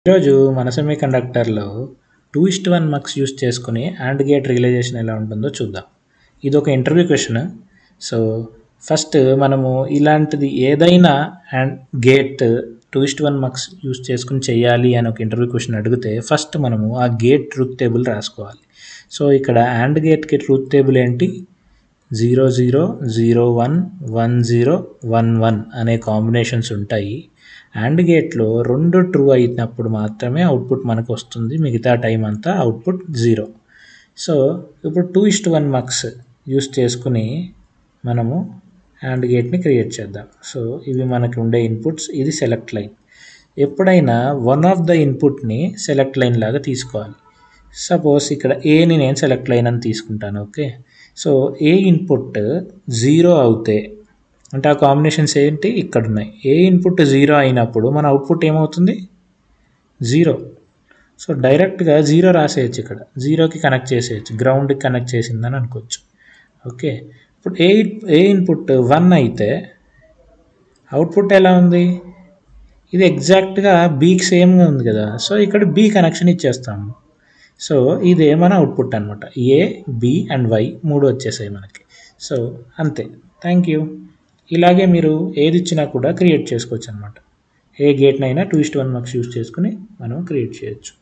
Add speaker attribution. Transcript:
Speaker 1: ఈరోజు మన సెమీకండక్టర్లో 2:1 mux use చేసుకుని AND గేట్ రియలైజేషన్ ఎలా ఉంటుందో చూద్దాం. ఇది ఒక ఇంటర్వ్యూ క్వశ్చన్. సో ఫస్ట్ మనము ఇలాంటిది ఏదైనా అండ్ గేట్ 2:1 మక్స్ యూస్ చేసుకుని చేయాలి అని ఒక ఇంటర్వ్యూ క్వశ్చన్ అడిగితే ఫస్ట్ మనము ఆ గేట్ ట్రూత్ టేబుల్ రాసుకోవాలి. సో ఇక్కడ AND గేట్కి ట్రూత్ టేబుల్ ఏంటి? 0 0 0 1 1 0 1 1 అనే కాంబినేషన్స్ ఉంటాయి. AND గేట్లో 2 ట్రూ అయినప్పుడు మాత్రమే అవుట్పుట్ మనకు వస్తుంది. మిగతా టైం అంతా అవుట్పుట్ 0. సో ఇప్పుడు 2:1 మక్స్ యూస్ చేసుకుని మనము AND గేట్ని క్రియేట్ చేద్దాం. సో ఇవి మనకు ఉండే ఇన్పుట్స్. ఇది సెలెక్ట్ లైన్. ఎప్పుడైనా వన్ ఆఫ్ ద ఇన్పుట్ని సెలెక్ట్ లైన్ లాగా తీసుకోవాలి. సపోజ్ ఇక్కడ ఏని నేను సెలెక్ట్ లైన్ అని తీసుకుంటాను. ఓకే, సో ఏ ఇన్పుట్ 0 అవుతే అంటే ఆ కాంబినేషన్స్ ఏంటి ఇక్కడ ఉన్నాయి. ఏ ఇన్పుట్ 0 అయినప్పుడు మన అవుట్పుట్ ఏమవుతుంది? 0. సో డైరెక్ట్గా 0 రాసేయచ్చు. ఇక్కడ 0కి కనెక్ట్ చేసేయచ్చు, గ్రౌండ్కి కనెక్ట్ చేసిందని అనుకోవచ్చు. ఓకే, ఇప్పుడు ఏ ఇన్పుట్ 1 అయితే అవుట్పుట్ ఎలా ఉంది? ఇది ఎగ్జాక్ట్గా బీకి సేమ్గా ఉంది కదా. సో ఇక్కడ బి కనెక్షన్ ఇచ్చేస్తాము. సో ఇదే మన అవుట్పుట్ అనమాట. ఏ, బి అండ్ వై 3 వచ్చేసాయి మనకి. సో అంతే. Thank you. ఇలాగే మీరు ఏది ఇచ్చినా కూడా క్రియేట్ చేసుకోవచ్చు అనమాట. ఏ గేట్నైనా 2:1 మక్స్ యూస్ చేసుకుని మనం క్రియేట్ చేయొచ్చు.